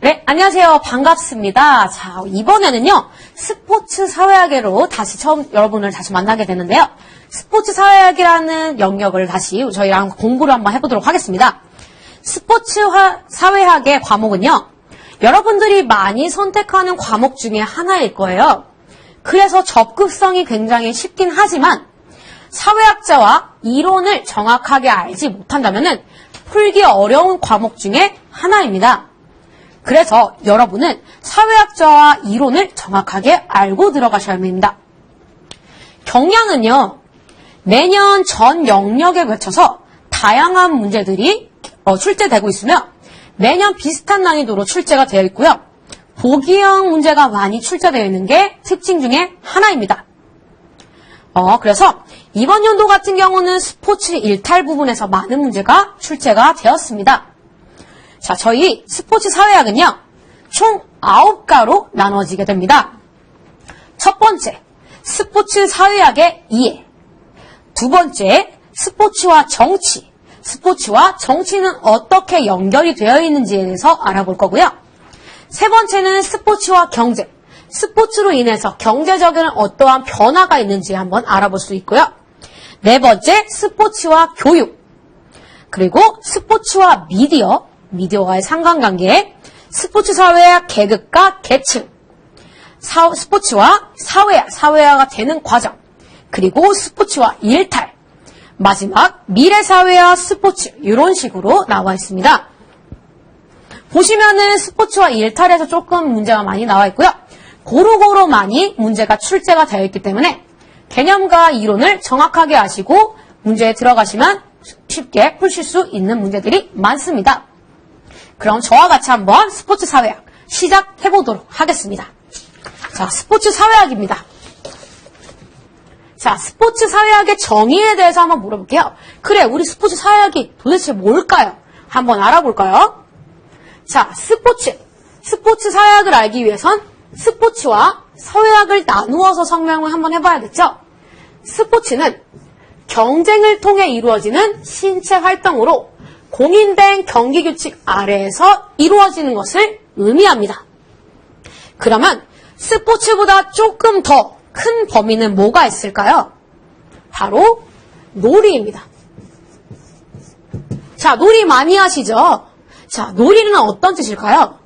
네, 안녕하세요. 반갑습니다. 자, 이번에는요, 스포츠 사회학으로 여러분을 다시 만나게 되는데요. 스포츠 사회학이라는 영역을 다시 저희랑 공부를 한번 해보도록 하겠습니다. 스포츠 사회학의 과목은요, 여러분들이 많이 선택하는 과목 중에 하나일 거예요. 그래서 접근성이 굉장히 쉽긴 하지만, 사회학자와 이론을 정확하게 알지 못한다면은 풀기 어려운 과목 중에 하나입니다. 그래서 여러분은 사회학자와 이론을 정확하게 알고 들어가셔야 합니다. 경향은요, 매년 전 영역에 걸쳐서 다양한 문제들이 출제되고 있으며 매년 비슷한 난이도로 출제가 되어 있고요. 보기형 문제가 많이 출제되어 있는 게 특징 중에 하나입니다. 그래서 이번 연도 같은 경우는 스포츠 일탈 부분에서 많은 문제가 출제가 되었습니다. 자, 저희 스포츠 사회학은요, 총 9가로 나눠지게 됩니다. 첫 번째, 스포츠 사회학의 이해. 두 번째, 스포츠와 정치. 스포츠와 정치는 어떻게 연결이 되어 있는지에 대해서 알아볼 거고요. 세 번째는 스포츠와 경제. 스포츠로 인해서 경제적인 어떠한 변화가 있는지 한번 알아볼 수 있고요. 네 번째, 스포츠와 교육. 그리고 스포츠와 미디어와의 상관관계, 스포츠 사회학 계급과 계층, 스포츠와 사회화가 되는 과정, 그리고 스포츠와 일탈, 마지막 미래사회와 스포츠, 이런 식으로 나와 있습니다. 보시면은 스포츠와 일탈에서 조금 문제가 많이 나와 있고요. 고루고루 많이 문제가 출제가 되어 있기 때문에 개념과 이론을 정확하게 아시고 문제에 들어가시면 쉽게 푸실 수 있는 문제들이 많습니다. 그럼 저와 같이 한번 스포츠 사회학 시작해보도록 하겠습니다. 자, 스포츠 사회학입니다. 자, 스포츠 사회학의 정의에 대해서 한번 물어볼게요. 그래, 우리 스포츠 사회학이 도대체 뭘까요? 한번 알아볼까요? 자, 스포츠 사회학을 알기 위해선 스포츠와 사회학을 나누어서 설명을 한번 해봐야겠죠? 스포츠는 경쟁을 통해 이루어지는 신체 활동으로 공인된 경기 규칙 아래에서 이루어지는 것을 의미합니다. 그러면 스포츠보다 조금 더 큰 범위는 뭐가 있을까요? 바로 놀이입니다. 자, 놀이 많이 하시죠? 자, 놀이는 어떤 뜻일까요?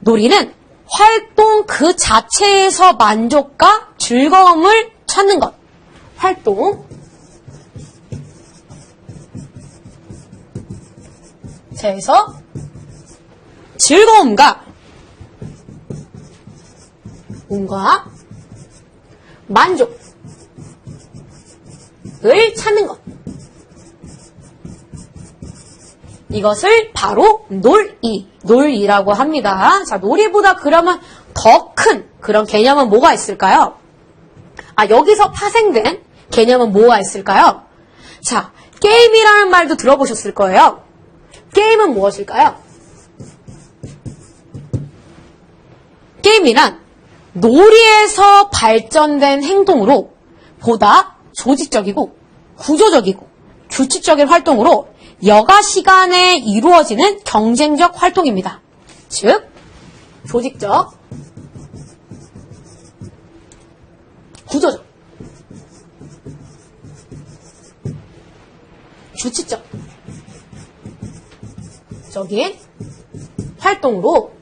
놀이는 활동 그 자체에서 만족과 즐거움을 찾는 것. 활동. 자에서 즐거움과 만족을 찾는 것. 이것을 바로 놀이라고 합니다. 자, 놀이보다 그러면 더 큰 그런 개념은 뭐가 있을까요? 여기서 파생된 개념은 뭐가 있을까요? 자, 게임이라는 말도 들어보셨을 거예요. 게임은 무엇일까요? 게임이란 놀이에서 발전된 행동으로 보다 조직적이고 구조적이고 규칙적인 활동으로 여가 시간에 이루어지는 경쟁적 활동입니다. 즉, 조직적, 구조적, 규칙적인 활동으로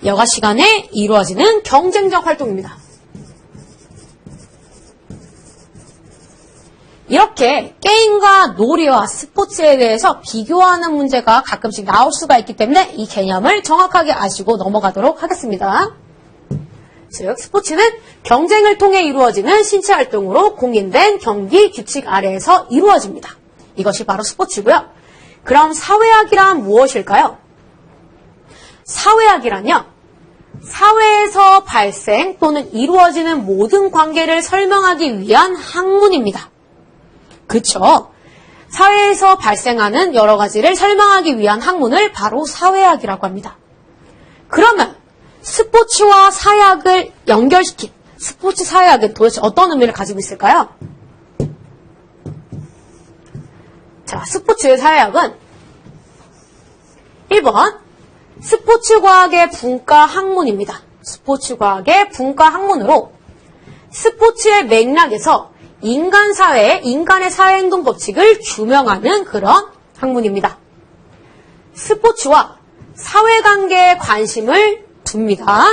여가 시간에 이루어지는 경쟁적 활동입니다. 이렇게 게임과 놀이와 스포츠에 대해서 비교하는 문제가 가끔씩 나올 수가 있기 때문에 이 개념을 정확하게 아시고 넘어가도록 하겠습니다. 즉, 스포츠는 경쟁을 통해 이루어지는 신체 활동으로 공인된 경기 규칙 아래에서 이루어집니다. 이것이 바로 스포츠고요. 그럼 사회학이란 무엇일까요? 사회학이란요, 사회에서 발생 또는 이루어지는 모든 관계를 설명하기 위한 학문입니다. 그쵸? 사회에서 발생하는 여러 가지를 설명하기 위한 학문을 바로 사회학이라고 합니다. 그러면 스포츠와 사회학을 연결시킨 스포츠 사회학은 도대체 어떤 의미를 가지고 있을까요? 자, 스포츠의 사회학은 1번 스포츠과학의 분과 학문입니다. 스포츠과학의 분과 학문으로 스포츠의 맥락에서 인간의 사회 행동 법칙을 규명하는 그런 학문입니다. 스포츠와 사회관계에 관심을 둡니다.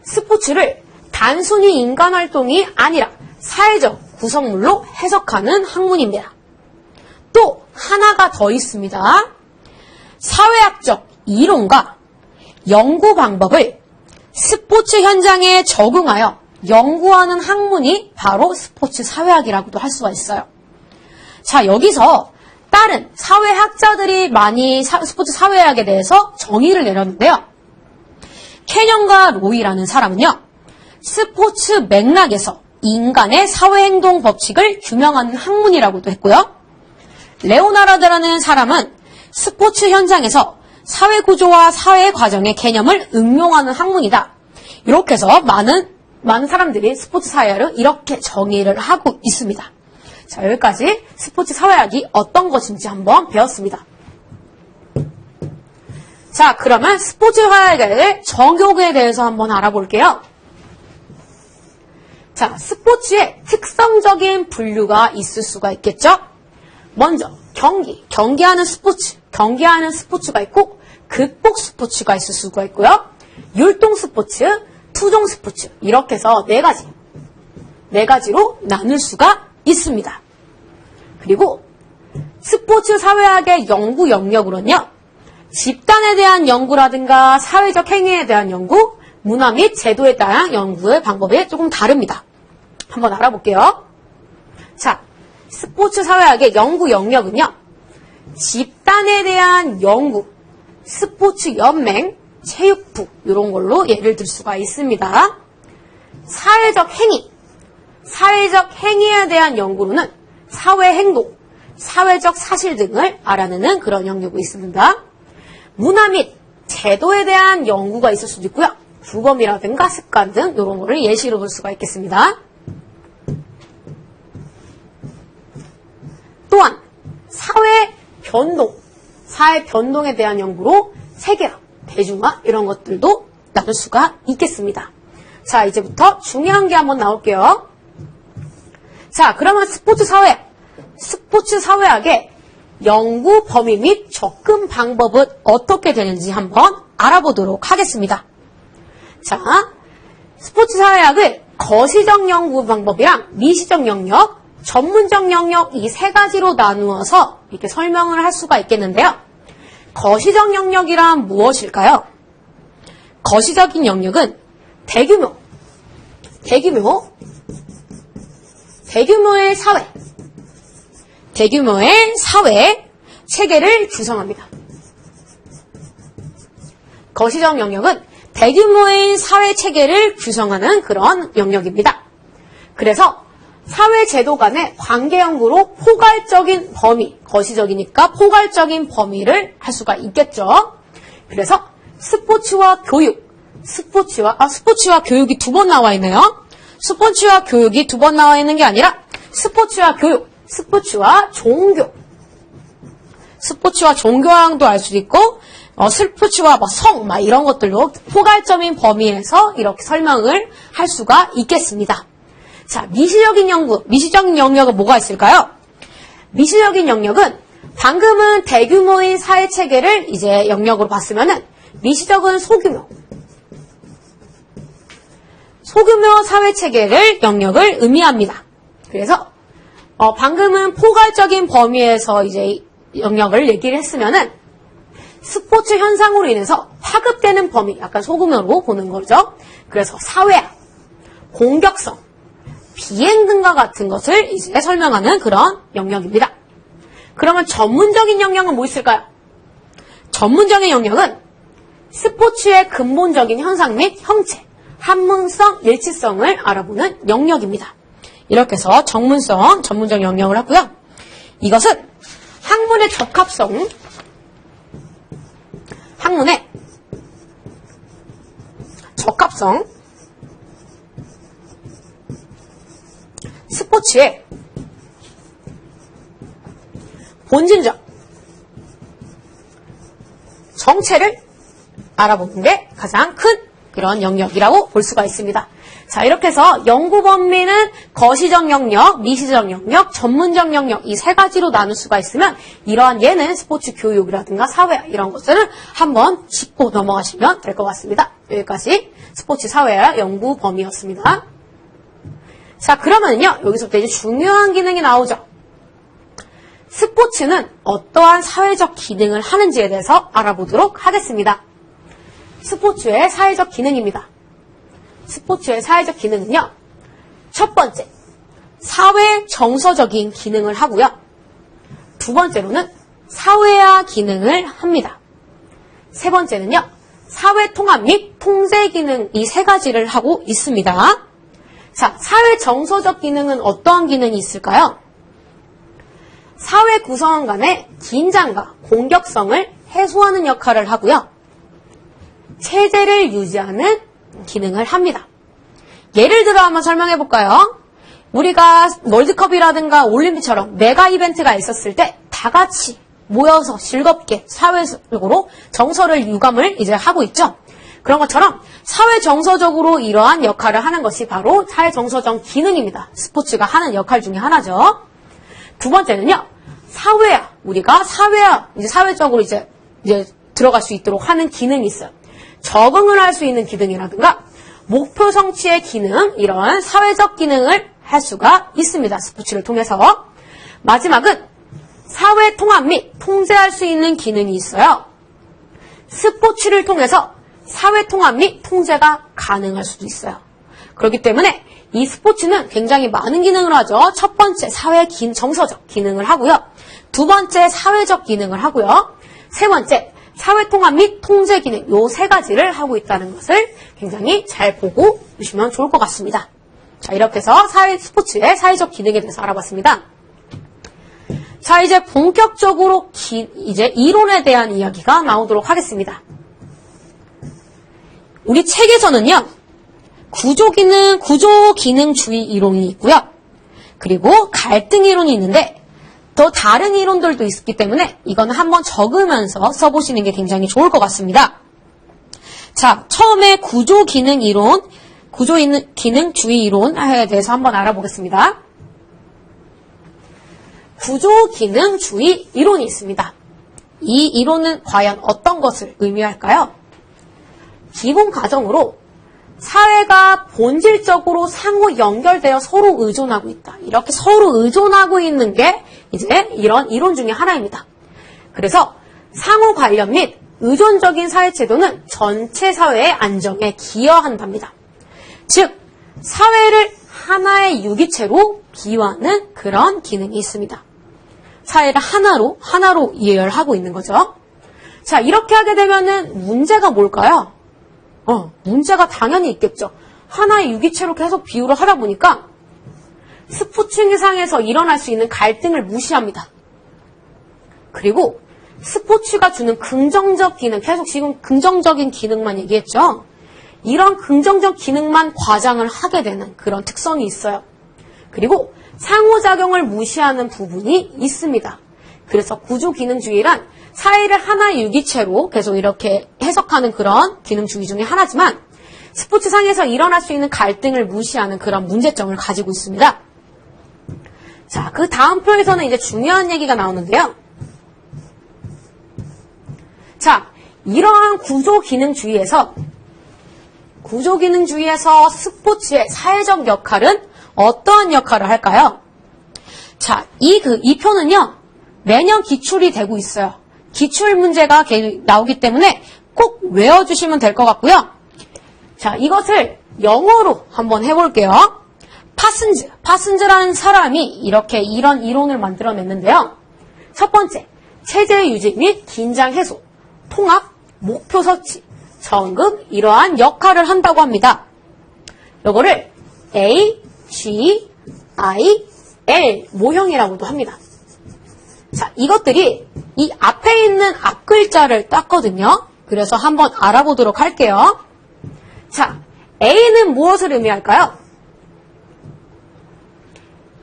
스포츠를 단순히 인간활동이 아니라 사회적 구성물로 해석하는 학문입니다. 또 하나가 더 있습니다. 사회학적 이론과 연구 방법을 스포츠 현장에 적용하여 연구하는 학문이 바로 스포츠 사회학이라고도 할 수가 있어요. 자, 여기서 다른 사회학자들이 많이 스포츠 사회학에 대해서 정의를 내렸는데요. 캐년과 로이라는 사람은요, 스포츠 맥락에서 인간의 사회행동 법칙을 규명하는 학문이라고도 했고요. 레오나르드라는 사람은 스포츠 현장에서 사회구조와 사회과정의 개념을 응용하는 학문이다. 이렇게 해서 많은 사람들이 스포츠 사회학을 이렇게 정의를 하고 있습니다. 자, 여기까지 스포츠 사회학이 어떤 것인지 한번 배웠습니다. 자, 그러면 스포츠 사회학의 정교에 대해서 한번 알아볼게요. 자, 스포츠에 특성적인 분류가 있을 수가 있겠죠? 먼저 경기하는 스포츠가 있고 극복 스포츠가 있을 수가 있고요. 율동 스포츠, 투종 스포츠 이렇게 해서 네 가지로 나눌 수가 있습니다. 그리고 스포츠 사회학의 연구 영역으로는요. 집단에 대한 연구라든가 사회적 행위에 대한 연구, 문화 및 제도에 대한 연구의 방법이 조금 다릅니다. 한번 알아볼게요. 자, 스포츠 사회학의 연구 영역은요. 집단에 대한 연구, 스포츠 연맹, 체육부 이런 걸로 예를 들 수가 있습니다. 사회적 행위에 대한 연구로는 사회 행동, 사회적 사실 등을 알아내는 그런 영역이 있습니다. 문화 및 제도에 대한 연구가 있을 수도 있고요. 규범이라든가 습관 등 이런 거를 예시로 볼 수가 있겠습니다. 또한 사회 변동에 대한 연구로 세계화, 대중화 이런 것들도 나눌 수가 있겠습니다. 자, 이제부터 중요한 게 한번 나올게요. 자, 그러면 스포츠 사회학의 연구 범위 및 접근 방법은 어떻게 되는지 한번 알아보도록 하겠습니다. 자, 스포츠 사회학을 거시적 연구 방법이랑 미시적 영역, 전문적 영역 이 세 가지로 나누어서 이렇게 설명을 할 수가 있겠는데요. 거시적 영역이란 무엇일까요? 거시적인 영역은 대규모의 사회 체계를 구성합니다. 거시적 영역은 대규모의 사회 체계를 구성하는 그런 영역입니다. 그래서 사회 제도 간의 관계 연구로 포괄적인 범위, 거시적이니까 포괄적인 범위를 할 수가 있겠죠. 그래서 스포츠와 교육이 두 번 나와 있네요. 스포츠와 교육이 두 번 나와 있는 게 아니라 스포츠와 교육, 스포츠와 종교랑도 알 수도 있고 스포츠와 성 이런 것들로 포괄적인 범위에서 이렇게 설명을 할 수가 있겠습니다. 자, 미시적인 영역은 뭐가 있을까요? 미시적인 영역은 방금은 대규모인 사회 체계를 이제 영역으로 봤으면은 미시적은 소규모 사회 체계를 영역을 의미합니다. 그래서 방금은 포괄적인 범위에서 이제 영역을 얘기를 했으면은 스포츠 현상으로 인해서 파급되는 범위, 약간 소규모로 보는 거죠. 그래서 사회학, 공격성, 비행 등과 같은 것을 이제 설명하는 그런 영역입니다. 그러면 전문적인 영역은 뭐 있을까요? 전문적인 영역은 스포츠의 근본적인 현상 및 형체, 한문성, 일치성을 알아보는 영역입니다. 이렇게 해서 전문적 영역을 하고요. 이것은 학문의 적합성, 학문의 특성, 스포츠의 본질적 정체를 알아보는 게 가장 큰 그런 영역이라고 볼 수가 있습니다. 자, 이렇게 해서 연구 범위는 거시적 영역, 미시적 영역, 전문적 영역 이 세 가지로 나눌 수가 있으면 이러한 예는 스포츠 교육이라든가 사회화 이런 것들은 한번 짚고 넘어가시면 될 것 같습니다. 여기까지 스포츠 사회화 연구 범위였습니다. 자, 그러면요 여기서부터 이제 중요한 기능이 나오죠. 스포츠는 어떠한 사회적 기능을 하는지에 대해서 알아보도록 하겠습니다. 스포츠의 사회적 기능입니다. 스포츠의 사회적 기능은요. 첫 번째, 사회 정서적인 기능을 하고요. 두 번째로는 사회화 기능을 합니다. 세 번째는요. 사회 통합 및 통제 기능 이 세 가지를 하고 있습니다. 자, 사회 정서적 기능은 어떠한 기능이 있을까요? 사회 구성원 간의 긴장과 공격성을 해소하는 역할을 하고요. 체제를 유지하는 기능을 합니다. 예를 들어 한번 설명해 볼까요? 우리가 월드컵이라든가 올림픽처럼 메가 이벤트가 있었을 때 다 같이 모여서 즐겁게 사회적으로 정서를 유감을 이제 하고 있죠. 그런 것처럼 사회 정서적으로 이러한 역할을 하는 것이 바로 사회 정서적 기능입니다. 스포츠가 하는 역할 중에 하나죠. 두 번째는요. 사회화. 우리가 사회화, 이제 사회적으로 이제 들어갈 수 있도록 하는 기능이 있어요. 적응을 할 수 있는 기능이라든가 목표 성취의 기능, 이런 사회적 기능을 할 수가 있습니다. 스포츠를 통해서. 마지막은 사회 통합 및 통제할 수 있는 기능이 있어요. 스포츠를 통해서 사회 통합 및 통제가 가능할 수도 있어요. 그렇기 때문에 이 스포츠는 굉장히 많은 기능을 하죠. 첫 번째 사회 정서적 기능을 하고요. 두 번째 사회적 기능을 하고요. 세 번째 사회 통합 및 통제 기능 요 세 가지를 하고 있다는 것을 굉장히 잘 보고 보시면 좋을 것 같습니다. 자, 이렇게 해서 스포츠의 사회적 기능에 대해서 알아봤습니다. 자, 이제 본격적으로 이제 이론에 대한 이야기가 나오도록 하겠습니다. 우리 책에서는요. 구조기능주의 이론이 있고요. 그리고 갈등 이론이 있는데 더 다른 이론들도 있기 때문에 이건 한번 적으면서 써보시는 게 굉장히 좋을 것 같습니다. 자, 처음에 구조기능주의 이론에 대해서 한번 알아보겠습니다. 구조기능주의 이론이 있습니다. 이 이론은 과연 어떤 것을 의미할까요? 기본 가정으로 사회가 본질적으로 상호 연결되어 서로 의존하고 있다. 이렇게 서로 의존하고 있는 게 이제 이런 이론 중에 하나입니다. 그래서 상호 관련 및 의존적인 사회제도는 전체 사회의 안정에 기여한답니다. 즉, 사회를 하나의 유기체로 비유하는 그런 기능이 있습니다. 사회를 하나로 이해하고 있는 거죠. 자, 이렇게 하게 되면은 문제가 뭘까요? 문제가 당연히 있겠죠. 하나의 유기체로 계속 비유를 하다 보니까 스포츠상에서 일어날 수 있는 갈등을 무시합니다. 그리고 스포츠가 주는 긍정적 기능, 계속 지금 긍정적인 기능만 얘기했죠. 이런 긍정적 기능만 과장을 하게 되는 그런 특성이 있어요. 그리고 상호작용을 무시하는 부분이 있습니다. 그래서 구조기능주의란 사회를 하나의 유기체로 계속 이렇게 해석하는 그런 기능주의 중에 하나지만 스포츠상에서 일어날 수 있는 갈등을 무시하는 그런 문제점을 가지고 있습니다. 자, 그 다음 표에서는 이제 중요한 얘기가 나오는데요. 자, 이러한 구조기능주의에서 스포츠의 사회적 역할은 어떠한 역할을 할까요? 자, 이 표는요, 매년 기출이 되고 있어요. 기출 문제가 나오기 때문에 꼭 외워주시면 될 것 같고요. 자, 이것을 영어로 한번 해볼게요. 파슨즈라는 사람이 이렇게 이런 이론을 만들어냈는데요. 첫 번째, 체제 유지 및 긴장 해소, 통합, 목표 설치, 정급 이러한 역할을 한다고 합니다. 요거를 A, G, I, L 모형이라고도 합니다. 자, 이것들이 이 앞에 있는 앞글자를 땄거든요. 그래서 한번 알아보도록 할게요. 자, A는 무엇을 의미할까요?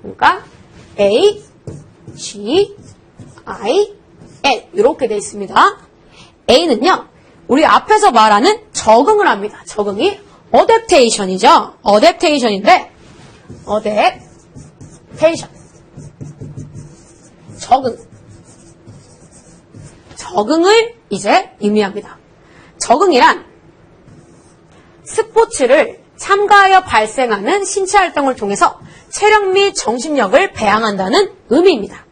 그러니까 A, G, I, N 이렇게 되어 있습니다. A는요. 우리 앞에서 말하는 적응을 합니다. 적응이 어댑테이션이죠. 어댑테이션인데 어댑테이션 적응을 이제 의미합니다. 적응이란 스포츠를 참가하여 발생하는 신체 활동을 통해서 체력 및 정신력을 배양한다는 의미입니다.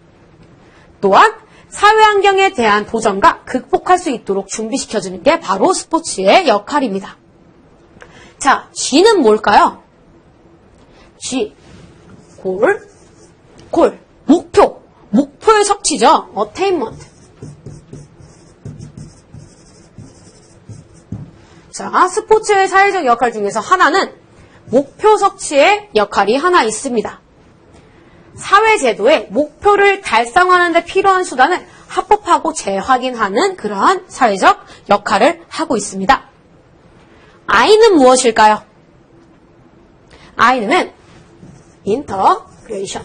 또한 사회 환경에 대한 도전과 극복할 수 있도록 준비시켜주는 게 바로 스포츠의 역할입니다. 자, G는 뭘까요? G, 골, 목표의 성취죠. attainment. 자, 스포츠의 사회적 역할 중에서 하나는 목표 성취의 역할이 하나 있습니다. 사회제도에 목표를 달성하는 데 필요한 수단을 합법하고 재확인하는 그러한 사회적 역할을 하고 있습니다. I는 무엇일까요? I는 인터그레이션,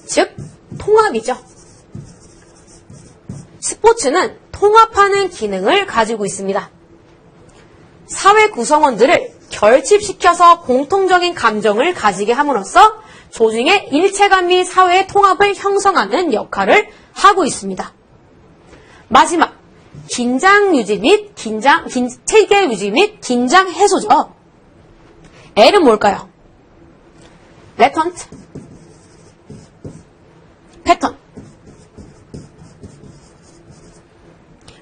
즉 통합이죠. 스포츠는 통합하는 기능을 가지고 있습니다. 사회 구성원들을 결집시켜서 공통적인 감정을 가지게 함으로써 조직의 일체감 및 사회의 통합을 형성하는 역할을 하고 있습니다. 마지막, 긴장 유지 및 체계 유지 및 긴장 해소죠. L은 뭘까요? 레턴트, 패턴,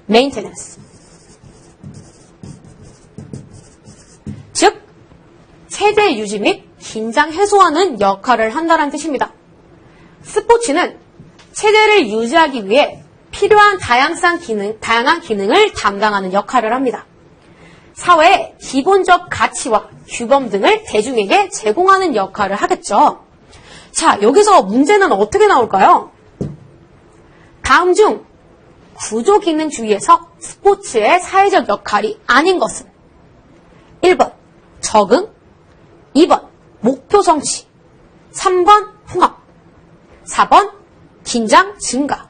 메인테넌스. 즉, 체제 유지 및 긴장 해소하는 역할을 한다는 뜻입니다. 스포츠는 체제를 유지하기 위해 필요한 다양한 기능을 담당하는 역할을 합니다. 사회의 기본적 가치와 규범 등을 대중에게 제공하는 역할을 하겠죠. 자, 여기서 문제는 어떻게 나올까요? 다음 중 구조기능주의에서 스포츠의 사회적 역할이 아닌 것은 1번 적응, 2번 목표 성취, 3번 통합, 4번 긴장 증가.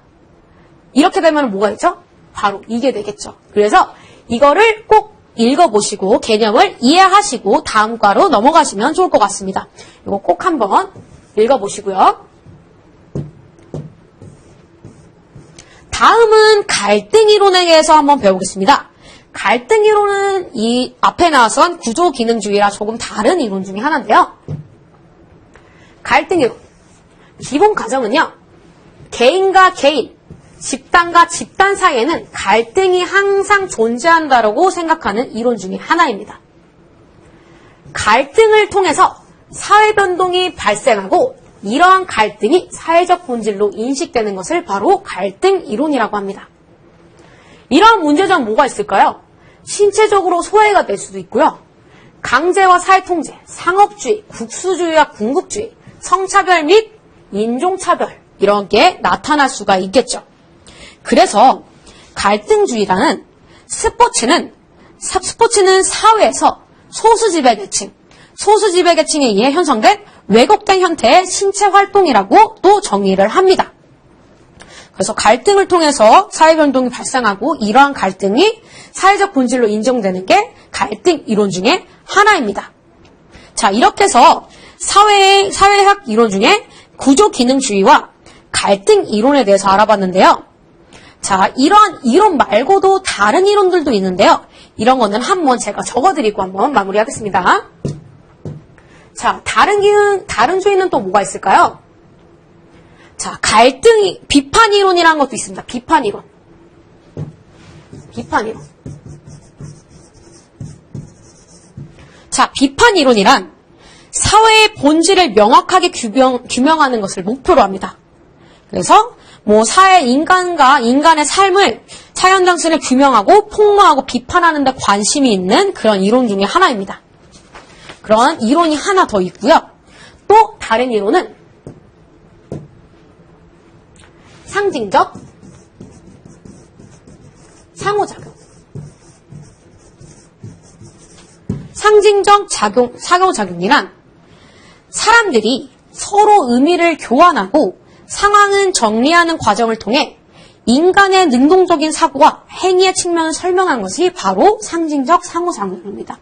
이렇게 되면 뭐가 있죠? 바로 이게 되겠죠. 그래서 이거를 꼭 읽어보시고 개념을 이해하시고 다음 과로 넘어가시면 좋을 것 같습니다. 이거 꼭 한번 읽어보시고요. 다음은 갈등 이론에 대해서 한번 배우겠습니다. 갈등 이론은 이 앞에 나선 구조기능주의라 조금 다른 이론 중에 하나인데요. 갈등 이론. 기본 가정은요. 개인과 개인, 집단과 집단 사이에는 갈등이 항상 존재한다라고 생각하는 이론 중에 하나입니다. 갈등을 통해서 사회 변동이 발생하고 이러한 갈등이 사회적 본질로 인식되는 것을 바로 갈등 이론이라고 합니다. 이러한 문제점 뭐가 있을까요? 신체적으로 소외가 될 수도 있고요. 강제와 사회통제, 상업주의, 국수주의와 궁극주의, 성차별 및 인종차별 이런 게 나타날 수가 있겠죠. 그래서 갈등주의라는 스포츠는 사회에서 소수지배계층에 의해 형성된 왜곡된 형태의 신체 활동이라고 또 정의를 합니다. 그래서 갈등을 통해서 사회변동이 발생하고 이러한 갈등이 사회적 본질로 인정되는 게 갈등 이론 중에 하나입니다. 자, 이렇게 해서 사회학 이론 중에 구조기능주의와 갈등 이론에 대해서 알아봤는데요. 자, 이러한 이론 말고도 다른 이론들도 있는데요. 이런 거는 한번 제가 적어드리고 한번 마무리하겠습니다. 자, 다른 주의는 또 뭐가 있을까요? 자, 비판 이론이라는 것도 있습니다. 비판 이론. 자, 비판 이론이란 사회의 본질을 명확하게 규명하는 것을 목표로 합니다. 그래서 인간의 삶을 사현정신을 규명하고 폭로하고 비판하는 데 관심이 있는 그런 이론 중에 하나입니다. 그런 이론이 하나 더 있고요. 또 다른 이론은 상징적 상호작용. 상징적 상호작용이란 사람들이 서로 의미를 교환하고 상황을 정리하는 과정을 통해 인간의 능동적인 사고와 행위의 측면을 설명한 것이 바로 상징적 상호작용입니다.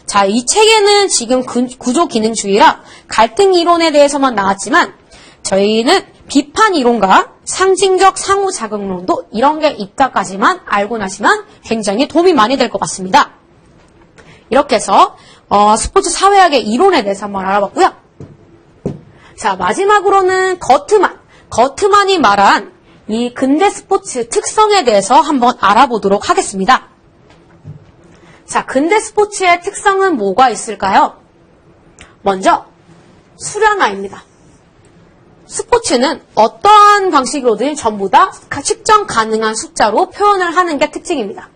자, 이 책에는 지금 구조기능주의라 갈등 이론에 대해서만 나왔지만 저희는 비판 이론과 상징적 상호작용론도 이런 게 있다까지만 알고 나시면 굉장히 도움이 많이 될 것 같습니다. 이렇게 해서 스포츠 사회학의 이론에 대해서 한번 알아봤고요. 자, 마지막으로는 거트만이 말한 이 근대 스포츠 특성에 대해서 한번 알아보도록 하겠습니다. 자, 근대 스포츠의 특성은 뭐가 있을까요? 먼저 수량화입니다. 스포츠는 어떠한 방식으로든 전부 다 측정 가능한 숫자로 표현을 하는 게 특징입니다.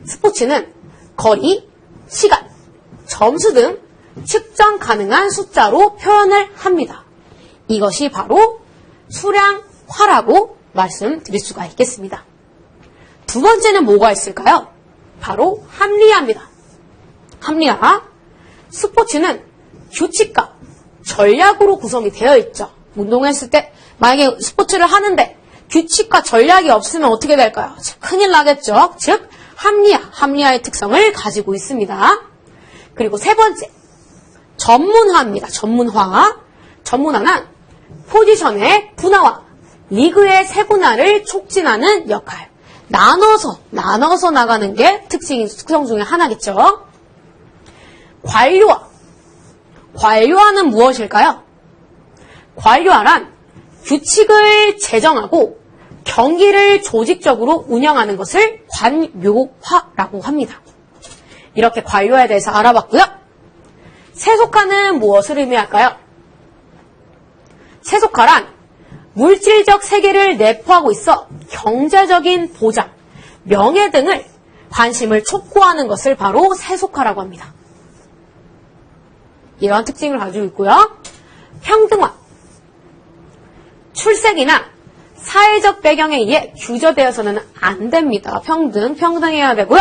스포츠는 거리, 시간, 점수 등 측정 가능한 숫자로 표현을 합니다. 이것이 바로 수량화라고 말씀드릴 수가 있겠습니다. 두 번째는 뭐가 있을까요? 바로 합리화입니다. 합리화. 스포츠는 규칙과 전략으로 구성이 되어 있죠. 운동했을 때 만약에 스포츠를 하는데 규칙과 전략이 없으면 어떻게 될까요? 큰일 나겠죠. 즉 합리화의 특성을 가지고 있습니다. 그리고 세 번째, 전문화입니다. 전문화는 포지션의 분화와 리그의 세분화를 촉진하는 역할. 나눠서 나가는 게 특성 중에 하나겠죠. 관료화는 무엇일까요? 관료화란 규칙을 제정하고 경기를 조직적으로 운영하는 것을 관료화라고 합니다. 이렇게 관료화에 대해서 알아봤고요. 세속화는 무엇을 의미할까요? 세속화란 물질적 세계를 내포하고 있어 경제적인 보장, 명예 등을 관심을 촉구하는 것을 바로 세속화라고 합니다. 이러한 특징을 가지고 있고요. 평등화. 출생이나 사회적 배경에 의해 규제되어서는 안 됩니다. 평등해야 되고요.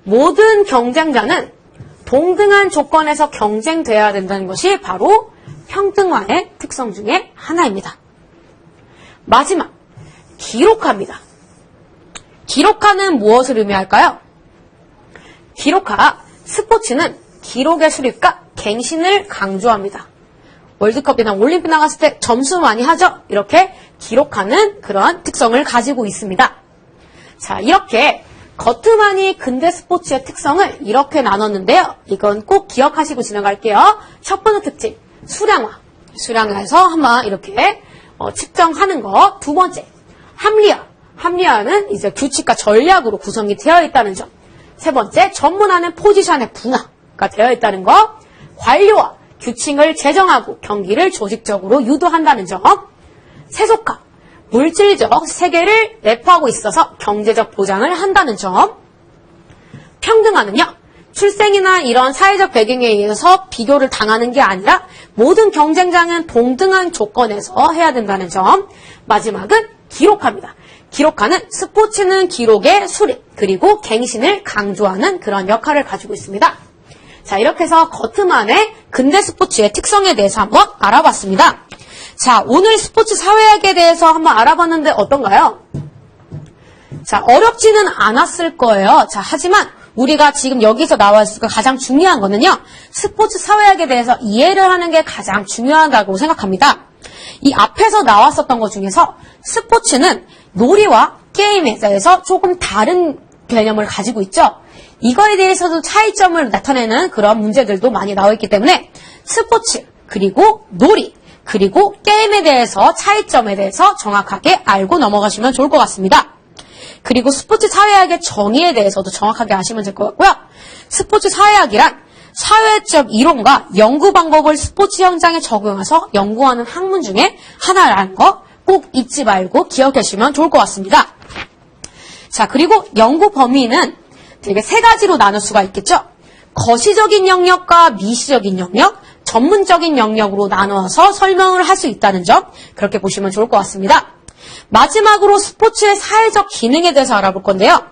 모든 경쟁자는 동등한 조건에서 경쟁돼야 된다는 것이 바로 평등화의 특성 중에 하나입니다. 마지막, 기록화입니다. 기록화는 무엇을 의미할까요? 스포츠는 기록의 수립과 갱신을 강조합니다. 월드컵이나 올림픽 나갔을 때 점수 많이 하죠? 이렇게 기록하는 그러한 특성을 가지고 있습니다. 자, 이렇게 거트만이 근대 스포츠의 특성을 이렇게 나눴는데요. 이건 꼭 기억하시고 지나갈게요. 첫 번째 특징, 수량화에서 한번 이렇게 측정하는 거. 두 번째, 합리화는 이제 규칙과 전략으로 구성이 되어 있다는 점. 세 번째, 전문화는 포지션의 분화가 되어 있다는 거. 관료화, 규칙을 제정하고 경기를 조직적으로 유도한다는 점. 세속화, 물질적 세계를 내포하고 있어서 경제적 보장을 한다는 점. 평등화는요, 출생이나 이런 사회적 배경에 의해서 비교를 당하는 게 아니라 모든 경쟁자는 동등한 조건에서 해야 된다는 점. 마지막은 기록화입니다. 기록화는 스포츠는 기록의 수립 그리고 갱신을 강조하는 그런 역할을 가지고 있습니다. 자, 이렇게 해서 거트만의 근대 스포츠의 특성에 대해서 한번 알아봤습니다. 자, 오늘 스포츠 사회학에 대해서 한번 알아봤는데 어떤가요? 자, 어렵지는 않았을 거예요. 자, 하지만 우리가 지금 여기서 나와 있을 가장 중요한 거는요, 스포츠 사회학에 대해서 이해를 하는 게 가장 중요하다고 생각합니다. 이 앞에서 나왔었던 것 중에서 스포츠는 놀이와 게임에 대해서 조금 다른 개념을 가지고 있죠. 이거에 대해서도 차이점을 나타내는 그런 문제들도 많이 나와 있기 때문에 스포츠, 그리고 놀이, 그리고 게임에 대해서 차이점에 대해서 정확하게 알고 넘어가시면 좋을 것 같습니다. 그리고 스포츠 사회학의 정의에 대해서도 정확하게 아시면 될 것 같고요. 스포츠 사회학이란 사회적 이론과 연구 방법을 스포츠 현장에 적용해서 연구하는 학문 중에 하나라는 거 꼭 잊지 말고 기억해 주시면 좋을 것 같습니다. 자, 그리고 연구 범위는 되게 세 가지로 나눌 수가 있겠죠. 거시적인 영역과 미시적인 영역, 전문적인 영역으로 나누어서 설명을 할 수 있다는 점, 그렇게 보시면 좋을 것 같습니다. 마지막으로 스포츠의 사회적 기능에 대해서 알아볼 건데요.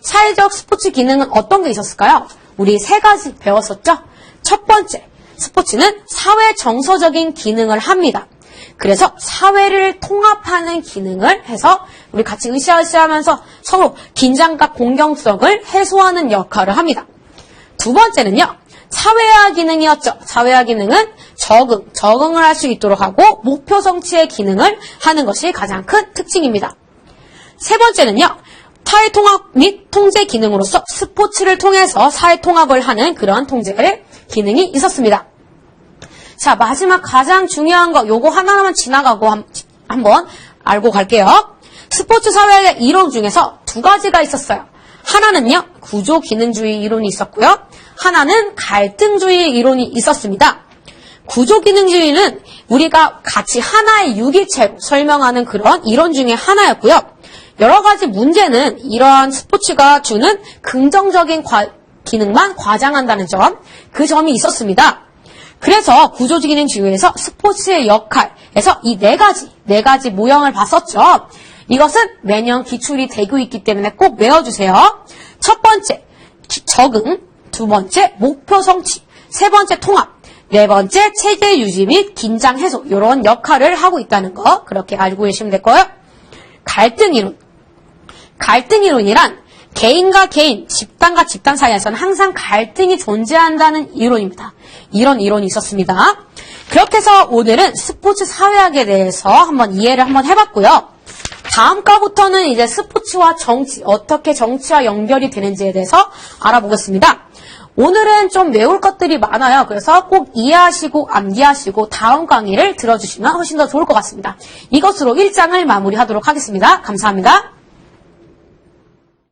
사회적 스포츠 기능은 어떤 게 있었을까요? 우리 3가지 배웠었죠? 첫 번째, 스포츠는 사회 정서적인 기능을 합니다. 그래서 사회를 통합하는 기능을 해서 우리 같이 으쌰으쌰하면서 서로 긴장과 공경성을 해소하는 역할을 합니다. 두 번째는요, 사회화 기능이었죠. 사회화 기능은 적응을 할 수 있도록 하고 목표 성취의 기능을 하는 것이 가장 큰 특징입니다. 세 번째는요, 사회 통합 및 통제 기능으로서 스포츠를 통해서 사회 통합을 하는 그런 통제의 기능이 있었습니다. 자, 마지막 가장 중요한 거 요거 하나만 지나가고 한번 알고 갈게요. 스포츠 사회의 이론 중에서 2가지가 있었어요. 하나는요, 구조기능주의 이론이 있었고요. 하나는 갈등주의 이론이 있었습니다. 구조기능주의는 우리가 같이 하나의 유기체로 설명하는 그런 이론 중에 하나였고요. 여러 가지 문제는 이러한 스포츠가 주는 긍정적인 기능만 과장한다는 점, 그 점이 있었습니다. 그래서 구조기능주의에서 스포츠의 역할에서 이 네 가지 모형을 봤었죠. 이것은 매년 기출이 되고 있기 때문에 꼭 외워주세요. 첫 번째, 적응. 두 번째, 목표 성취. 세 번째, 통합. 네 번째, 체계 유지 및 긴장 해소. 이런 역할을 하고 있다는 거 그렇게 알고 계시면 될 거예요. 갈등이론. 갈등이론이란 개인과 개인, 집단과 집단 사이에서는 항상 갈등이 존재한다는 이론입니다. 이런 이론이 있었습니다. 그렇게 해서 오늘은 스포츠 사회학에 대해서 한번 이해를 한번 해봤고요. 다음 과부터는 이제 스포츠와 정치, 어떻게 정치와 연결이 되는지에 대해서 알아보겠습니다. 오늘은 좀 외울 것들이 많아요. 그래서 꼭 이해하시고 암기하시고 다음 강의를 들어주시면 훨씬 더 좋을 것 같습니다. 이것으로 1장을 마무리하도록 하겠습니다. 감사합니다.